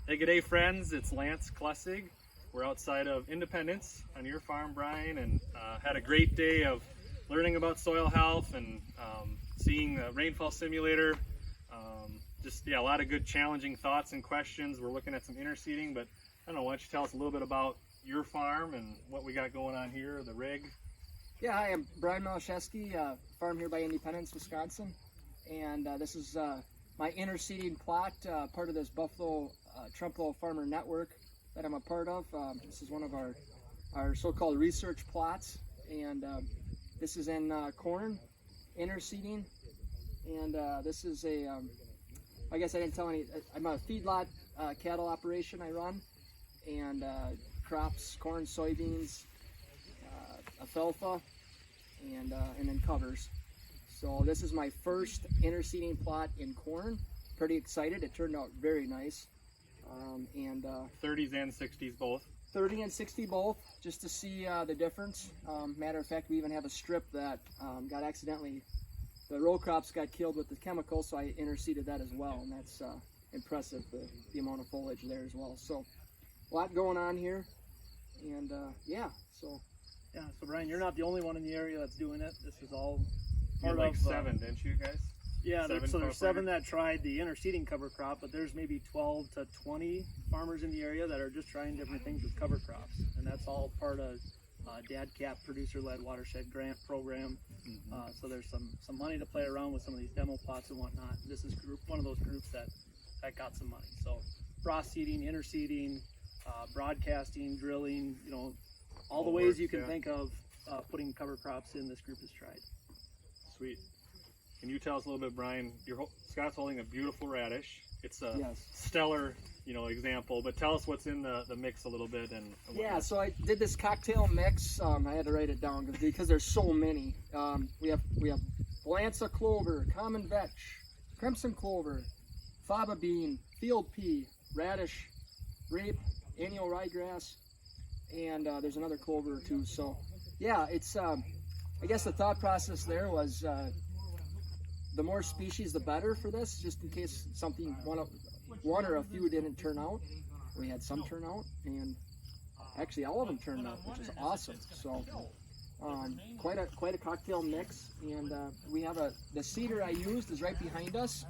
Hey, good day, friends. It's Lance Klessig. We're outside of Independence on your farm, Brian, and had a great day of learning about soil health and seeing the rainfall simulator. A lot of good challenging thoughts and questions. We're looking at some interseeding, but I don't know, why don't you tell us a little bit about your farm and what we got going on here, the rig? Yeah, hi, I'm Brian Malizewski, farm here by Independence, Wisconsin, and this is my interseeding plot, part of this Buffalo Trempealeau Farmer Network that I'm a part of. This is one of our so-called research plots, and this is in corn, interseeding, and this is I guess I didn't tell any, I'm a feedlot cattle operation I run, and crops, corn, soybeans, alfalfa, and then covers. So this is my first interseeding plot in corn. Pretty excited. It turned out very nice. 30s and 60s both. 30 and 60 both, just to see the difference. Matter of fact, we even have a strip that got accidentally, the row crops got killed with the chemical, so I interseeded that as well, and that's impressive, the amount of foliage there as well. So a lot going on here, and so Brian, you're not the only one in the area that's doing it. This is all You had part like of 7, didn't you guys? Yeah, Seven so there's farmers? 7 that tried the interseeding cover crop, but there's maybe 12 to 20 farmers in the area that are just trying different things with cover crops, and that's all part of DADCAP producer-led watershed grant program. So there's some money to play around with some of these demo plots and whatnot. This is one of those groups that got some money. So frost seeding, interseeding, broadcasting, drilling, all the ways you can think of putting cover crops in, this group has tried. Sweet. Can you tell us a little bit, Brian? Scott's holding a beautiful radish. It's a stellar, example. But tell us what's in the mix a little bit. Yeah, so I did this cocktail mix. I had to write it down because there's so many. We have Balanza clover, common vetch, crimson clover, faba bean, field pea, radish, rape, annual ryegrass, and there's another clover or two. So yeah, it's I guess the thought process there was the more species the better for this, just in case one or a few didn't turn out. We had some turn out, and actually all of them turned out, which is awesome. So quite a cocktail mix, and we have the seeder I used is right behind us.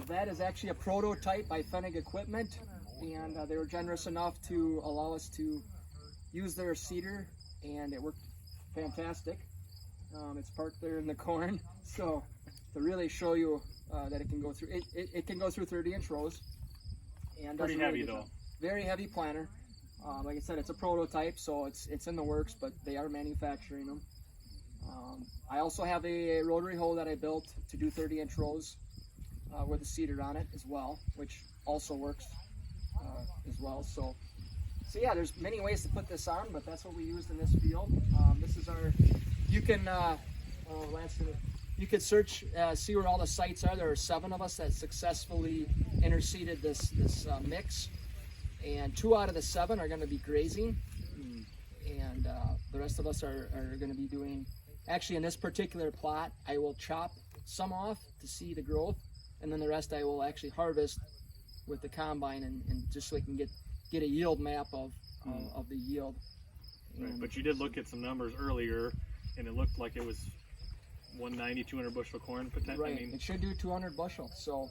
That is actually a prototype by Fenning equipment, and they were generous enough to allow us to use their seeder, and it worked fantastic. It's parked there in the corn, so to really show you that it can go through, it can go through 30-inch rows. And pretty heavy though. Very heavy planter. Like I said, it's a prototype, so it's in the works, but they are manufacturing them. I also have a rotary hoe that I built to do 30-inch rows with a seeder on it as well, which also works as well. So yeah, there's many ways to put this on, but that's what we used in this field. This is our, you can, Lance, you could search, see where all the sites are. There are 7 of us that successfully interseeded this mix, and 2 out of the 7 are going to be grazing, and the rest of us are going to be doing, actually in this particular plot, I will chop some off to see the growth, and then the rest I will actually harvest with the combine, and just so we can get a yield map of the yield. Right, but you did look at some numbers earlier, and it looked like it was 190, 200 bushel of corn potentially. Right, it should do 200 bushel, so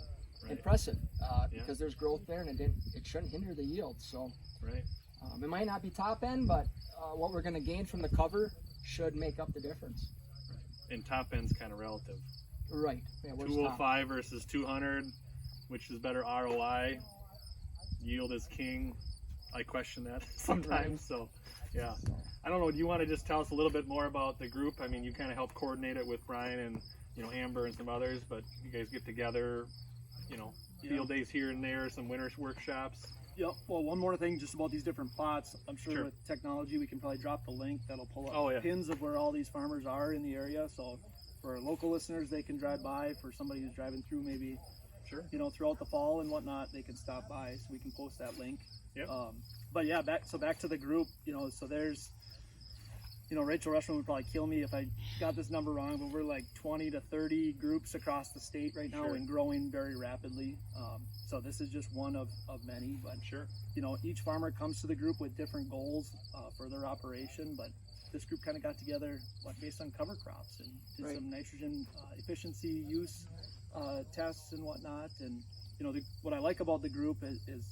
impressive, because there's growth there, and it shouldn't hinder the yield. So it might not be top end, but what we're going to gain from the cover should make up the difference. Right. And top end's kind of relative. Right. Yeah, 205 versus 200, which is better ROI. Yield is king. I question that sometimes. So yeah, I don't know. Do you want to just tell us a little bit more about the group? I mean, you kind of helped coordinate it with Brian and Amber and some others, but you guys get together, field days here and there, some winter workshops. Yep. Well, one more thing just about these different plots. I'm sure with technology we can probably drop the link that'll pull up pins of where all these farmers are in the area. So for our local listeners, they can drive by. For somebody who's driving through, maybe throughout the fall and whatnot, they can stop by. So we can post that link. Yep. But yeah, back to the group. So there's you know, Rachel Rushman would probably kill me if I got this number wrong, but we're like 20 to 30 groups across the state right now, Sure. and growing very rapidly. So this is just one of many, but Sure. you know, each farmer comes to the group with different goals for their operation, but this group kind of got together based on cover crops and did Right. some nitrogen efficiency use tests and whatnot. And you know, what I like about the group is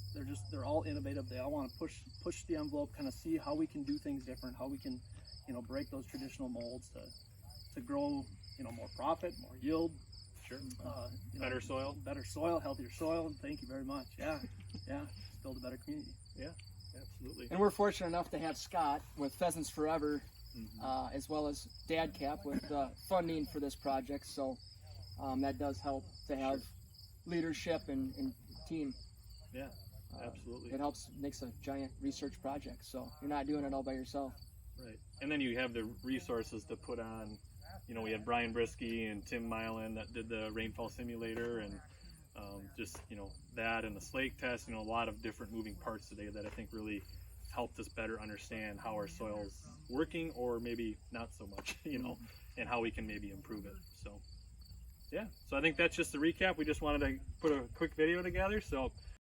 they're all innovative. They all want to push the envelope, kind of see how we can do things different, how we can, you know, break those traditional molds to grow, you know, more profit, more yield. Sure. You know, Better soil. healthier soil. Thank you very much. Yeah, yeah. Let's build a better community. Yeah, absolutely. And we're fortunate enough to have Scott with Pheasants Forever, as well as Dad Cap with funding for this project. So that does help to have leadership and team. Yeah, absolutely. It helps, makes a giant research project. So you're not doing it all by yourself. Right. And then you have the resources to put on. You know, we had Brian Briski and Tim Miland that did the rainfall simulator, and just, you know, that and the slake test, you know, a lot of different moving parts today that I think really helped us better understand how our soil's working, or maybe not so much, you know, and how we can maybe improve it. So, yeah. So I think that's just a recap. We just wanted to put a quick video together. So